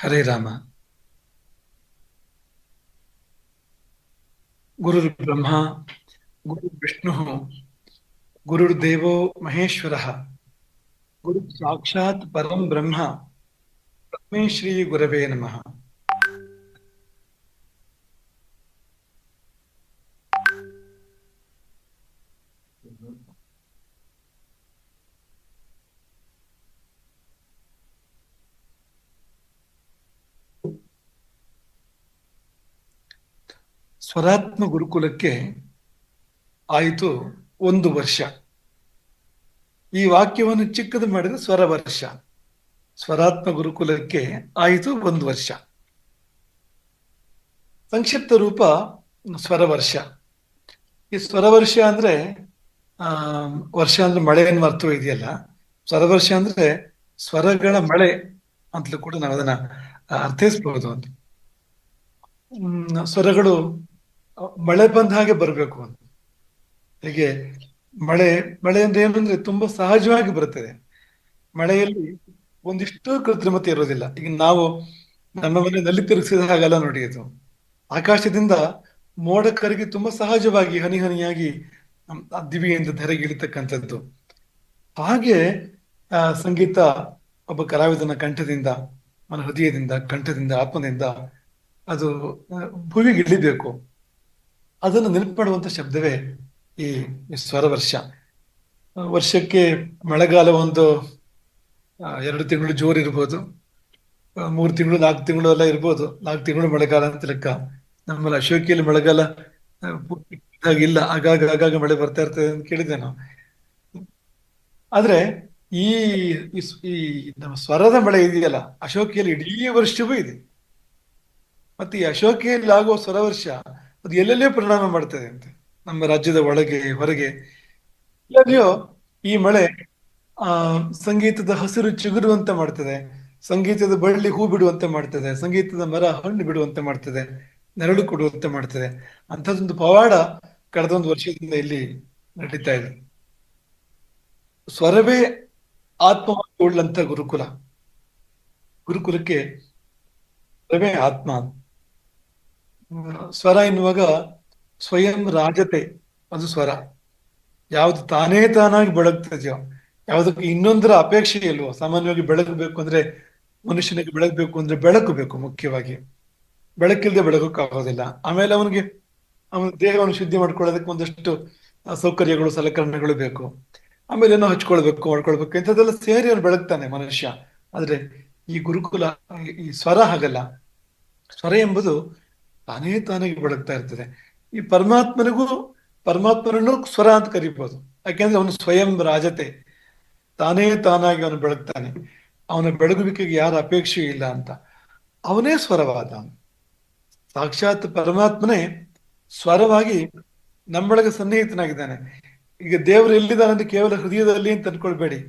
ಹರೇ ರಾಮ. ಗುರುರ್ ಬ್ರಹ್ಮ ಗುರು ವಿಷ್ಣು ಗುರುರ್ದೇವೋ ಮಹೇಶ್ವರ ಗುರು ಸಾಕ್ಷಾತ್ ಪರಂ ಬ್ರಹ್ಮ ತಸ್ಮೈ ಶ್ರೀ ಗುರವೇ ನಮಃ. ಸ್ವರಾತ್ಮ ಗುರುಕುಲಕ್ಕೆ ಆಯಿತು 1 ವರ್ಷ. ಈ ವಾಕ್ಯವನ್ನು ಚಿಕ್ಕದು ಮಾಡಿದ್ರೆ ಸ್ವರ ವರ್ಷ. ಸ್ವರಾತ್ಮ ಗುರುಕುಲಕ್ಕೆ ಆಯಿತು 1 ವರ್ಷ. ಸಂಕ್ಷಿಪ್ತ ರೂಪ ಸ್ವರ ವರ್ಷ. ಈ ಸ್ವರ ವರ್ಷ ಅಂದ್ರೆ ಆ ವರ್ಷ ಅಂದ್ರೆ ಮಳೆ ಅನ್ನೋ ಅರ್ಥವೂ ಇದೆಯಲ್ಲ. ಸ್ವರ ವರ್ಷ ಅಂದ್ರೆ ಸ್ವರಗಳ ಮಳೆ ಅಂತಲೂ ಕೂಡ ನಾವು ಅದನ್ನ ಅರ್ಥೈಸ್ಬಹುದು ಅಂತ. ಸ್ವರಗಳು ಮಳೆ ಬಂದ ಹಾಗೆ ಬರಬೇಕು ಅಂತ. ಹೀಗೆ ಮಳೆ ಮಳೆ ಅಂದ್ರೆ ಏನಂದ್ರೆ ತುಂಬಾ ಸಹಜವಾಗಿ ಬರುತ್ತದೆ. ಮಳೆಯಲ್ಲಿ ಒಂದಿಷ್ಟು ಕೃತ್ರಿಮತೆ ಇರೋದಿಲ್ಲ. ಈಗ ನಾವು ನಮ್ಮ ಮನೆಯಲ್ಲಿ ತಿರುಗಿಸಿದ ಹಾಗಲ್ಲ ನೋಡಿ. ಇದು ಆಕಾಶದಿಂದ ಮೋಡ ಕರಗಿ ತುಂಬಾ ಸಹಜವಾಗಿ ಹನಿ ಹನಿಯಾಗಿ ಆ ದಿವಿಯಿಂದ ಧರೆಗಿಳಿತಕ್ಕಂಥದ್ದು. ಹಾಗೆ ಸಂಗೀತ ಒಬ್ಬ ಕಲಾವಿದನ ಕಂಠದಿಂದ, ಮನ ಹೃದಯದಿಂದ, ಕಂಠದಿಂದ, ಆತ್ಮದಿಂದ ಅದು ಭುವಿಗೆ ಇಳಿಬೇಕು. ಅದನ್ನು ನೆನಪು ಮಾಡುವಂತ ಶಬ್ದವೇ ಈ ಸ್ವರ ವರ್ಷ. ವರ್ಷಕ್ಕೆ ಮಳೆಗಾಲ ಒಂದು 2 ತಿಂಗಳು ಜೋರು ಇರ್ಬೋದು, 3 ತಿಂಗಳು 4 ತಿಂಗಳು ಎಲ್ಲ ಇರ್ಬೋದು. 4 ತಿಂಗಳು ಮಳೆಗಾಲ ಅಂತ ಲೆಕ್ಕ. ನಮ್ಮಲ್ಲಿ ಅಶೋಕಿಯಲ್ಲಿ ಮಳೆಗಾಲ ಇಲ್ಲ, ಆಗಾಗ ಆಗಾಗ ಮಳೆ ಬರ್ತಾ ಇರ್ತದೆ ಅಂತ ಕೇಳಿದ್ದೆ ನಾವು. ಆದ್ರೆ ಈ ಈ ನಮ್ಮ ಸ್ವರದ ಮಳೆ ಇದೆಯಲ್ಲ, ಅಶೋಕಿಯಲ್ಲಿ ಇಡೀ ವರ್ಷವೂ ಇದೆ. ಮತ್ತೆ ಈ ಅಶೋಕಿಯಲ್ಲಿ ಆಗುವ ಸ್ವರ ವರ್ಷ ಅದು ಎಲ್ಲೆಲ್ಲೇ ಪರಿಣಾಮ ಮಾಡ್ತದೆ ಅಂತ. ನಮ್ಮ ರಾಜ್ಯದ ಒಳಗೆ ಹೊರಗೆ ಎಲ್ಲೆಲ್ಲಿಯೋ ಈ ಮಳೆ ಆ ಸಂಗೀತದ ಹಸಿರು ಚಿಗುರುವಂತೆ ಮಾಡ್ತದೆ, ಸಂಗೀತದ ಬಳ್ಳಿ ಹೂ ಬಿಡುವಂತೆ ಮಾಡ್ತದೆ, ಸಂಗೀತದ ಮರ ಹಣ್ಣು ಬಿಡುವಂತೆ ಮಾಡ್ತದೆ, ನೆರಳು ಕೊಡುವಂತೆ ಮಾಡ್ತದೆ. ಅಂಥದ್ದೊಂದು ಪವಾಡ ಕಳೆದ 1 ವರ್ಷದಿಂದ ಇಲ್ಲಿ ನಡೀತಾ ಇದೆ. ಸ್ವರವೇ ಆತ್ಮವಾಗಿ ಉಳ್ಳಂತ ಗುರುಕುಲ. ಗುರುಕುಲಕ್ಕೆ ಸ್ವರವೇ ಆತ್ಮ. ಸ್ವರ ಎನ್ನುವಾಗ ಸ್ವಯಂ ರಾಜತೆ, ಅದು ಸ್ವರ. ಯಾವುದು ತಾನೇ ತಾನಾಗಿ ಬೆಳಗ್ತದೆಯೋ, ಯಾವುದಕ್ಕೆ ಇನ್ನೊಂದರ ಅಪೇಕ್ಷೆ ಇಲ್ವೋ. ಸಾಮಾನ್ಯವಾಗಿ ಬೆಳಗಬೇಕು ಅಂದ್ರೆ, ಮನುಷ್ಯನಿಗೆ ಬೆಳಗಬೇಕು ಅಂದ್ರೆ ಬೆಳಕು ಬೇಕು ಮುಖ್ಯವಾಗಿ. ಬೆಳಕಿಲ್ಲದೆ ಬೆಳಗೋಕ್ಕಾಗೋದಿಲ್ಲ. ಆಮೇಲೆ ಅವನ ದೇಹವನ್ನು ಶುದ್ಧಿ ಮಾಡ್ಕೊಳ್ಳೋದಕ್ಕೆ ಒಂದಷ್ಟು ಸೌಕರ್ಯಗಳು, ಸಲಕರಣೆಗಳು ಬೇಕು. ಆಮೇಲೆ ಏನೋ ಮಾಡ್ಕೊಳ್ಬೇಕು, ಇಂಥದ್ದೆಲ್ಲ ಸೇರಿ ಅವನು ಬೆಳಗ್ತಾನೆ ಮನುಷ್ಯ. ಆದ್ರೆ ಈ ಗುರುಕುಲ, ಈ ಸ್ವರ ಹಾಗಲ್ಲ. ಸ್ವರ ಎಂಬುದು ತಾನೇ ತಾನಾಗಿ ಬೆಳಗ್ತಾ ಇರ್ತದೆ. ಈ ಪರಮಾತ್ಮನನ್ನು ಸ್ವರ ಅಂತ ಕರಿಬಹುದು. ಯಾಕೆಂದ್ರೆ ಅವನು ಸ್ವಯಂ ರಾಜತೆ, ತಾನೇ ತಾನಾಗಿ ಅವನು ಬೆಳಗ್ತಾನೆ. ಅವನ ಬೆಳಗುವಿಕೆಗೆ ಯಾರ ಅಪೇಕ್ಷೆಯೂ ಇಲ್ಲ ಅಂತ. ಅವನೇ ಸ್ವರವಾದ. ಸಾಕ್ಷಾತ್ ಪರಮಾತ್ಮನೇ ಸ್ವರವಾಗಿ ನಮ್ಮೊಳಗೆ ಸನ್ನಿಹಿತನಾಗಿದ್ದಾನೆ. ಈಗ ದೇವರು ಎಲ್ಲಿದ್ದಾನೆ ಅಂದ್ರೆ ಕೇವಲ ಹೃದಯದಲ್ಲಿ ಅಂತ ಅನ್ಕೊಳ್ಬೇಡಿ,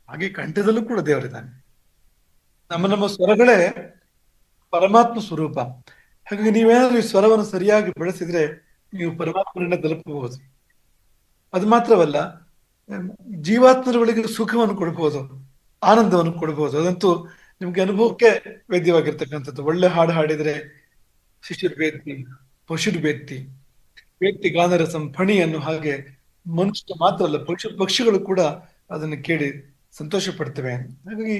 ಹಾಗೆ ಕಂಠದಲ್ಲೂ ಕೂಡ ದೇವರಿದ್ದಾನೆ. ನಮ್ಮ ಸ್ವರಗಳೇ ಪರಮಾತ್ಮ ಸ್ವರೂಪ. ಹಾಗಾಗಿ ನೀವೇನಾದ್ರೂ ಈ ಸ್ವರವನ್ನು ಸರಿಯಾಗಿ ಬೆಳೆಸಿದ್ರೆ ನೀವು ಪರಮಾತ್ಮನನ್ನ ತಲುಪಬಹುದು. ಅದು ಮಾತ್ರವಲ್ಲ, ಜೀವಾತ್ಮರೊಳಗೆ ಸುಖವನ್ನು ಕೊಡಬಹುದು, ಆನಂದವನ್ನು ಕೊಡಬಹುದು. ಅದಂತೂ ನಿಮ್ಗೆ ಅನುಭವಕ್ಕೆ ವೇದ್ಯವಾಗಿರ್ತಕ್ಕಂಥದ್ದು. ಒಳ್ಳೆ ಹಾಡು ಹಾಡಿದ್ರೆ ಶಿಶುರ್ ಬೇತ್ತಿ ಪಶುರ್ ಬೇತ್ತಿ ಬೇತ್ತಿ ಗಾನರಸಂ ಫಣಿ ಅನ್ನೋ ಹಾಗೆ ಮನುಷ್ಯ ಮಾತ್ರ ಅಲ್ಲ, ಪಕ್ಷಿಗಳು ಕೂಡ ಅದನ್ನು ಕೇಳಿ ಸಂತೋಷ ಪಡ್ತವೆ. ಹಾಗಾಗಿ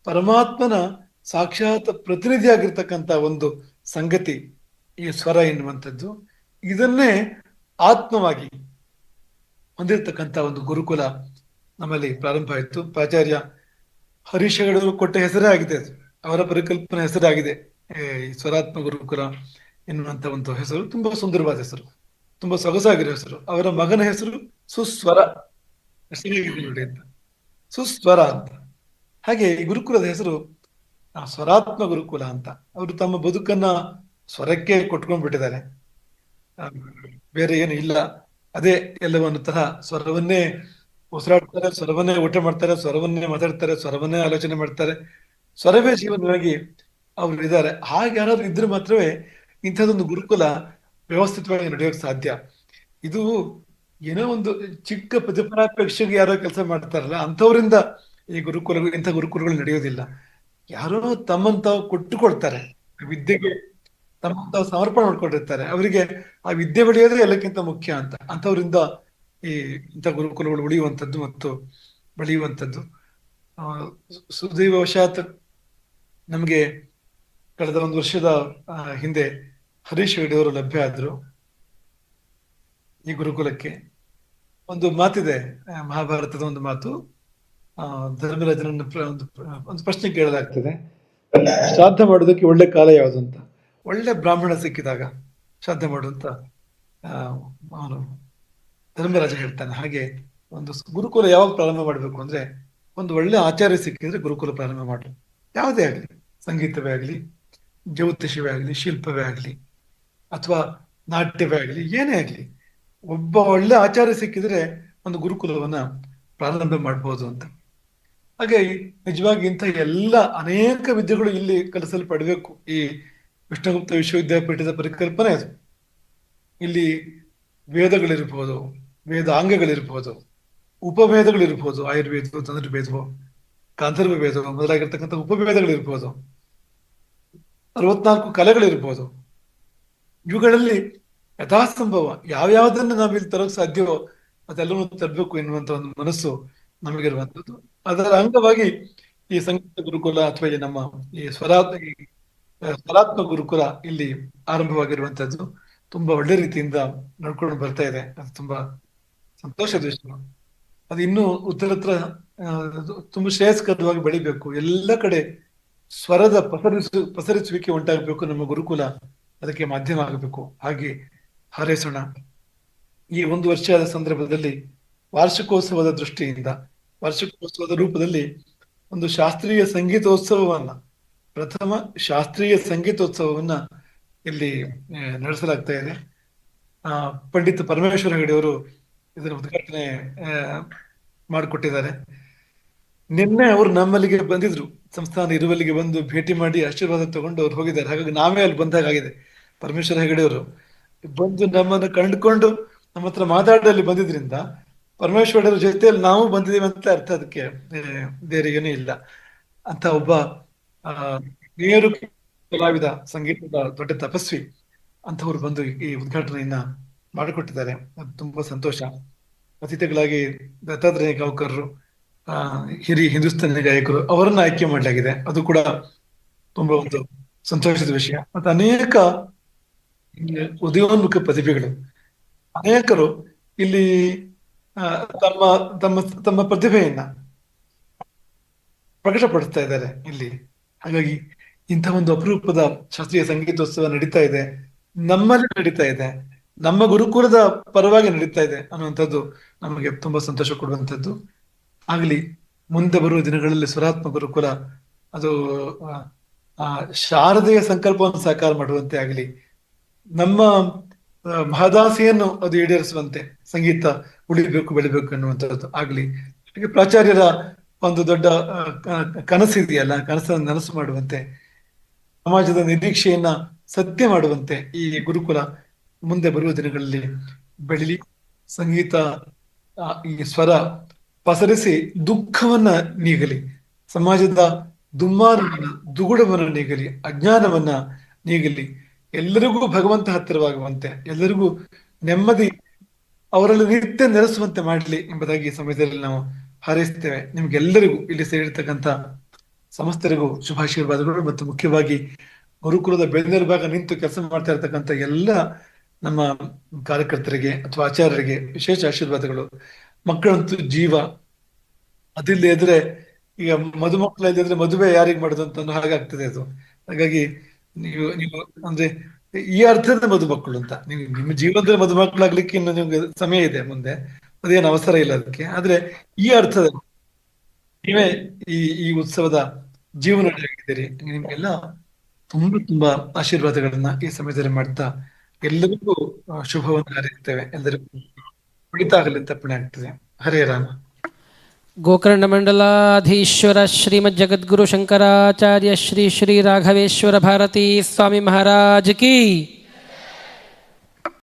ಪರಮಾತ್ಮನ ಸಾಕ್ಷಾತ್ ಪ್ರತಿನಿಧಿಯಾಗಿರ್ತಕ್ಕಂಥ ಒಂದು ಸಂಗತಿ ಈ ಸ್ವರ ಎನ್ನುವಂಥದ್ದು. ಇದನ್ನೇ ಆತ್ಮವಾಗಿ ಹೊಂದಿರತಕ್ಕಂಥ ಒಂದು ಗುರುಕುಲ ನಮ್ಮಲ್ಲಿ ಪ್ರಾರಂಭ ಆಯಿತು. ಪ್ರಾಚಾರ್ಯ ಹರೀಶ್ ಹೆಗಡೆ ಕೊಟ್ಟ ಹೆಸರೇ ಆಗಿದೆ ಅದು. ಅವರ ಪರಿಕಲ್ಪನೆ ಹೆಸರಾಗಿದೆ ಈ ಸ್ವರಾತ್ಮ ಗುರುಕುಲ ಎನ್ನುವಂತ ಒಂದು ಹೆಸರು. ತುಂಬಾ ಸುಂದರವಾದ ಹೆಸರು, ತುಂಬಾ ಸೊಗಸಾಗಿರೋ ಹೆಸರು. ಅವರ ಮಗನ ಹೆಸರು ಸುಸ್ವರ. ಹೆಸರಿಗೆ ನೋಡಿ ಅಂತ, ಸುಸ್ವರ ಅಂತ. ಹಾಗೆ ಈ ಗುರುಕುಲದ ಹೆಸರು ಸ್ವರಾತ್ಮ ಗುರುಕುಲ ಅಂತ. ಅವರು ತಮ್ಮ ಬದುಕನ್ನ ಸ್ವರಕ್ಕೆ ಕೊಟ್ಕೊಂಡ್ಬಿಟ್ಟಿದ್ದಾರೆ. ಬೇರೆ ಏನು ಇಲ್ಲ. ಅದೇ ಎಲ್ಲವನ್ನು ತರ ಸ್ವರವನ್ನೇ ಉಸಿರಾಡ್ತಾರೆ, ಸ್ವರವನ್ನೇ ಊಟ ಮಾಡ್ತಾರೆ, ಸ್ವರವನ್ನೇ ಮಾತಾಡ್ತಾರೆ, ಸ್ವರವನ್ನೇ ಆಲೋಚನೆ ಮಾಡ್ತಾರೆ. ಸ್ವರವೇ ಜೀವನವಾಗಿ ಅವರು ಇದ್ದಾರೆ. ಹಾಗೆ ಯಾರಾದ್ರೂ ಇದ್ರೆ ಮಾತ್ರವೇ ಇಂಥದ್ದೊಂದು ಗುರುಕುಲ ವ್ಯವಸ್ಥಿತವಾಗಿ ನಡೆಯೋಕೆ ಸಾಧ್ಯ. ಇದು ಏನೋ ಒಂದು ಚಿಕ್ಕ ಪ್ರತಿಫಲಾಪೇಕ್ಷೆಗೆ ಯಾರೋ ಕೆಲಸ ಮಾಡ್ತಾರಲ್ಲ, ಅಂಥವರಿಂದ ಈ ಇಂಥ ಗುರುಕುಲಗಳು ನಡೆಯೋದಿಲ್ಲ. ಯಾರೋ ತಮ್ಮನ್ನು ತಾವು ಕೊಟ್ಟುಕೊಳ್ತಾರೆ ವಿದ್ಯೆಗೆ, ತಮ್ಮನ್ನು ತಾವು ಸಮರ್ಪಣೆ ಮಾಡ್ಕೊಂಡಿರ್ತಾರೆ. ಅವರಿಗೆ ಆ ವಿದ್ಯೆ ಬೆಳೆಯೋದೇ ಎಲ್ಲಕ್ಕಿಂತ ಮುಖ್ಯ ಅಂತ, ಅಂಥವರಿಂದ ಈ ಇಂಥ ಗುರುಕುಲಗಳು ಉಳಿಯುವಂಥದ್ದು ಮತ್ತು ಬೆಳೆಯುವಂಥದ್ದು. ಆ, ಸುದೈವವಶಾತ್ ನಮಗೆ ಕಳೆದ ಒಂದು ವರ್ಷದ ಹಿಂದೆ ಹರೀಶ್ ಹೆಗಡೆಯವರು ಲಭ್ಯ ಆದ್ರು ಈ ಗುರುಕುಲಕ್ಕೆ. ಒಂದು ಮಾತಿದೆ, ಮಹಾಭಾರತದ ಒಂದು ಮಾತು. ಧರ್ಮರಾಜನನ್ನು ಒಂದು ಪ್ರಶ್ನೆ ಕೇಳಲಾಗ್ತದೆ, ಶ್ರಾದ್ದ ಮಾಡೋದಕ್ಕೆ ಒಳ್ಳೆ ಕಾಲ ಯಾವುದು ಅಂತ. ಒಳ್ಳೆ ಬ್ರಾಹ್ಮಣ ಸಿಕ್ಕಿದಾಗ ಶ್ರಾದ್ದ ಮಾಡುವಂತ ಅವನು ಧರ್ಮರಾಜ ಹೇಳ್ತಾನೆ. ಹಾಗೆ ಒಂದು ಗುರುಕುಲ ಯಾವಾಗ ಪ್ರಾರಂಭ ಮಾಡಬೇಕು ಅಂದ್ರೆ, ಒಂದು ಒಳ್ಳೆ ಆಚಾರ್ಯ ಸಿಕ್ಕಿದ್ರೆ ಗುರುಕುಲ ಪ್ರಾರಂಭ ಮಾಡು. ಯಾವುದೇ ಆಗ್ಲಿ, ಸಂಗೀತವೇ ಆಗ್ಲಿ, ಜ್ಯೋತಿಷವೇ ಆಗ್ಲಿ, ಶಿಲ್ಪವೇ ಆಗ್ಲಿ, ಅಥವಾ ನಾಟ್ಯವೇ ಆಗ್ಲಿ, ಏನೇ ಆಗ್ಲಿ, ಒಬ್ಬ ಒಳ್ಳೆ ಆಚಾರ್ಯ ಸಿಕ್ಕಿದ್ರೆ ಒಂದು ಗುರುಕುಲವನ್ನ ಪ್ರಾರಂಭ ಮಾಡ್ಬೋದು ಅಂತ. ಹಾಗೆ ನಿಜವಾಗಿ ಇಂಥ ಎಲ್ಲ ಅನೇಕ ವಿದ್ಯೆಗಳು ಇಲ್ಲಿ ಕಲಿಸಲ್ಪಡಬೇಕು. ಈ ವಿಷ್ಣುಗುಪ್ತ ವಿಶ್ವವಿದ್ಯಾಪೀಠದ ಪರಿಕಲ್ಪನೆ ಅದು. ಇಲ್ಲಿ ವೇದಗಳಿರ್ಬೋದು, ವೇದಾಂಗಗಳಿರ್ಬೋದು, ಉಪವೇದಗಳಿರ್ಬೋದು, ಆಯುರ್ವೇದವೋ, ಧನುರ್ವೇದವೋ, ಗಾಂಧರ್ವ ವೇದವೋ ಮೊದಲಾಗಿರ್ತಕ್ಕಂಥ ಉಪವೇದಗಳಿರ್ಬೋದು, 64 ಕಲೆಗಳಿರ್ಬೋದು. ಇವುಗಳಲ್ಲಿ ಯಥಾಸಂಭವ ಯಾವ್ಯಾವುದನ್ನು ನಾವಿಲ್ಲಿ ತರೋಕ್ ಸಾಧ್ಯವೋ ಅದೆಲ್ಲವೂ ತರಬೇಕು ಎನ್ನುವಂತ ಒಂದು ಮನಸ್ಸು ನಮಗಿರುವಂಥದ್ದು. ಅದರ ಅಂಗವಾಗಿ ಈ ಸಂಗೀತ ಗುರುಕುಲ ಅಥವಾ ಈ ನಮ್ಮ ಈ ಸ್ವರಾತ್ಮ ಗುರುಕುಲ ಇಲ್ಲಿ ಆರಂಭವಾಗಿರುವಂತದ್ದು ತುಂಬಾ ಒಳ್ಳೆ ರೀತಿಯಿಂದ ನಡ್ಕೊಂಡು ಬರ್ತಾ ಇದೆ. ಅದು ತುಂಬಾ ಸಂತೋಷದ ವಿಷಯ. ಅದು ಇನ್ನೂ ಉತ್ತರತ್ರ ತುಂಬಾ ಶ್ರೇಯಸ್ಕರವಾಗಿ ಬೆಳಿಬೇಕು. ಎಲ್ಲ ಕಡೆ ಸ್ವರದ ಪಸರಿಸುವಿಕೆ ಉಂಟಾಗಬೇಕು. ನಮ್ಮ ಗುರುಕುಲ ಅದಕ್ಕೆ ಮಾಧ್ಯಮ ಆಗಬೇಕು. ಹಾಗೆ ಹಾರೈಸೋಣ. ಈ ಒಂದು ವರ್ಷದ ಸಂದರ್ಭದಲ್ಲಿ ವಾರ್ಷಿಕೋತ್ಸವದ ದೃಷ್ಟಿಯಿಂದ, ವಾರ್ಷಿಕೋತ್ಸವದ ರೂಪದಲ್ಲಿ ಒಂದು ಶಾಸ್ತ್ರೀಯ ಸಂಗೀತೋತ್ಸವವನ್ನ, ಪ್ರಥಮ ಶಾಸ್ತ್ರೀಯ ಸಂಗೀತೋತ್ಸವವನ್ನ ಇಲ್ಲಿ ನಡೆಸಲಾಗ್ತಾ ಇದೆ. ಪಂಡಿತ್ ಪರಮೇಶ್ವರ ಹೆಗಡೆಯವರು ಇದರ ಉದ್ಘಾಟನೆ ಮಾಡಿಕೊಟ್ಟಿದ್ದಾರೆ. ನಿನ್ನೆ ಅವರು ನಮ್ಮಲ್ಲಿಗೆ ಬಂದಿದ್ರು, ಸಂಸ್ಥಾನ ಇರುವಲ್ಲಿಗೆ ಬಂದು ಭೇಟಿ ಮಾಡಿ ಆಶೀರ್ವಾದ ತಗೊಂಡು ಅವ್ರು ಹೋಗಿದ್ದಾರೆ. ಹಾಗಾಗಿ ನಾವೇ ಅಲ್ಲಿ ಬಂದಾಗಿದೆ. ಪರಮೇಶ್ವರ ಹೆಗಡೆಯವರು ಬಂದು ನಮ್ಮನ್ನು ಕಂಡುಕೊಂಡು ನಮ್ಮ ಹತ್ರ ಮಾತಾಡಲ್ಲಿ ಬಂದಿದ್ರಿಂದ ಪರಮೇಶ್ವರರ ಜೊತೆಯಲ್ಲಿ ನಾವು ಬಂದಿದ್ದೀವಿ ಅಂತ ಅರ್ಥ. ಅದಕ್ಕೆ ಬೇರೆ ಏನೂ ಇಲ್ಲ ಅಂತ. ಒಬ್ಬ ನೇರು ಕಲಾವಿದ, ಸಂಗೀತದ ದೊಡ್ಡ ತಪಸ್ವಿ ಅಂತವ್ರು ಬಂದು ಈ ಉದ್ಘಾಟನೆಯನ್ನ ಮಾಡಿಕೊಟ್ಟಿದ್ದಾರೆ. ಅದು ತುಂಬಾ ಸಂತೋಷ. ಅತಿಥಿಗಳಾಗಿ ದತ್ತಾತ್ರೇಯ ಗಾಂವ್ಕರ್ರು, ಹಿರಿಯ ಹಿಂದೂಸ್ತಾನಿ ಗಾಯಕರು, ಅವರನ್ನ ಆಯ್ಕೆ ಮಾಡಲಾಗಿದೆ. ಅದು ಕೂಡ ತುಂಬಾ ಒಂದು ಸಂತೋಷದ ವಿಷಯ. ಮತ್ತೆ ಅನೇಕ ಉದಯೋನ್ಮುಖ ಪ್ರತಿಭೆಗಳು, ಅನೇಕರು ಇಲ್ಲಿ ತಮ್ಮ ತಮ್ಮ ತಮ್ಮ ಪ್ರತಿಭೆಯನ್ನ ಪ್ರಕಟಪಡಿಸ್ತಾ ಇದ್ದಾರೆ ಇಲ್ಲಿ. ಹಾಗಾಗಿ ಇಂಥ ಒಂದು ಅಪರೂಪದ ಶಾಸ್ತ್ರೀಯ ಸಂಗೀತೋತ್ಸವ ನಡೀತಾ ಇದೆ, ನಮ್ಮಲ್ಲಿ ನಡೀತಾ ಇದೆ, ನಮ್ಮ ಗುರುಕುಲದ ಪರವಾಗಿ ನಡೀತಾ ಇದೆ ಅನ್ನುವಂಥದ್ದು ನಮಗೆ ತುಂಬಾ ಸಂತೋಷ ಕೊಡುವಂಥದ್ದು. ಆಗಲಿ ಮುಂದೆ ಬರುವ ದಿನಗಳಲ್ಲಿ ಸ್ವರಾತ್ಮ ಗುರುಕುಲ ಅದು ಶಾರದೆಯ ಸಂಕಲ್ಪವನ್ನು ಸಾಕಾರ ಮಾಡುವಂತೆ ಆಗಲಿ, ನಮ್ಮ ಮಹದಾಸೆಯನ್ನು ಅದು ಈಡೇರಿಸುವಂತೆ ಸಂಗೀತ ಉಳಿಬೇಕು, ಬೆಳಿಬೇಕು ಎನ್ನುವಂಥದ್ದು ಆಗ್ಲಿ. ಹಾಗೆ ಪ್ರಾಚಾರ್ಯರ ಒಂದು ದೊಡ್ಡ ಕನಸಿದೆಯಲ್ಲ, ಕನಸನ್ನು ನನಸು ಮಾಡುವಂತೆ, ಸಮಾಜದ ನಿರೀಕ್ಷೆಯನ್ನ ಸತ್ಯ ಮಾಡುವಂತೆ ಈ ಗುರುಕುಲ ಮುಂದೆ ಬರುವ ದಿನಗಳಲ್ಲಿ ಬೆಳಿಲಿ. ಸಂಗೀತ ಈ ಸ್ವರ ಪಸರಿಸಿ ದುಃಖವನ್ನ ನೀಗಲಿ, ಸಮಾಜದ ದುಮ್ಮಾನವನ್ನ, ದುಗುಡವನ್ನ ನೀಗಲಿ, ಅಜ್ಞಾನವನ್ನ ನೀಗಲಿ, ಎಲ್ಲರಿಗೂ ಭಗವಂತ ಹತ್ತಿರವಾಗುವಂತೆ, ಎಲ್ಲರಿಗೂ ನೆಮ್ಮದಿ ಅವರಲ್ಲಿ ನಿತ್ಯ ನೆಲೆಸುವಂತೆ ಮಾಡಲಿ ಎಂಬುದಾಗಿ ಈ ಸಮಯದಲ್ಲಿ ನಾವು ಹಾರೈಸ್ತೇವೆ. ನಿಮ್ಗೆಲ್ಲರಿಗೂ ಇಲ್ಲಿ ಸೇರಿರ್ತಕ್ಕಂಥ ಸಮಸ್ತರಿಗೂ ಶುಭಾಶೀರ್ವಾದಗಳು. ಮತ್ತು ಮುಖ್ಯವಾಗಿ ಗುರುಕುಲದ ಬೆನ್ನೆಲುಬಾಗ ನಿಂತು ಕೆಲಸ ಮಾಡ್ತಾ ಇರ್ತಕ್ಕಂಥ ಎಲ್ಲ ನಮ್ಮ ಕಾರ್ಯಕರ್ತರಿಗೆ ಅಥವಾ ಆಚಾರ್ಯರಿಗೆ ವಿಶೇಷ ಆಶೀರ್ವಾದಗಳು. ಮಕ್ಕಳಂತೂ ಜೀವ. ಅದಿಲ್ಲದೆ ಇದ್ರೆ, ಈಗ ಮದುಮಕ್ಕಳ ಇಲ್ಲದ್ರೆ ಮದುವೆ ಯಾರಿಗೆ ಮಾಡುದು ಅಂತ ಹಾಗಾಗ್ತದೆ ಅದು. ಹಾಗಾಗಿ ನೀವು ಅಂದ್ರೆ ಈ ಅರ್ಥದ ಮದುಮಕ್ಕಳು ಅಂತ, ನೀವು ನಿಮ್ಮ ಜೀವನದಲ್ಲಿ ಮದುಮಕ್ಕಳಾಗ್ಲಿಕ್ಕೆ ಇನ್ನು ನಿಮ್ಗೆ ಸಮಯ ಇದೆ ಮುಂದೆ, ಅದೇನು ಅವಸರ ಇಲ್ಲ ಅದಕ್ಕೆ. ಆದ್ರೆ ಈ ಅರ್ಥದಲ್ಲಿ ನೀವೇ ಈ ಉತ್ಸವದ ಜೀವನವಾಗಿದ್ದೀರಿ. ನಿಮ್ಗೆಲ್ಲ ತುಂಬಾ ತುಂಬಾ ಆಶೀರ್ವಾದಗಳನ್ನ ಈ ಸಮಯದಲ್ಲಿ ಮಾಡ್ತಾ ಎಲ್ಲರಿಗೂ ಶುಭವನ್ನು ಹಾರೈಸ್ತೇವೆ. ಎಲ್ಲರಿಗೂ ಉಳಿತಾಗಲಿ ಅಂತ ಪುಣ್ಯ ಆಗ್ತದೆ. ಹರೇ ರಾಮ. ಗೋಕರ್ಣ ಮಂಡಲಾಧೀಶ್ವರ ಶ್ರೀಮದ್ ಜಗದ್ಗುರು ಶಂಕರಾಚಾರ್ಯ ಶ್ರೀ ಶ್ರೀ ರಾಘವೇಶ್ವರ ಭಾರತೀ ಸ್ವಾಮಿ ಮಹಾರಾಜ್ ಕಿ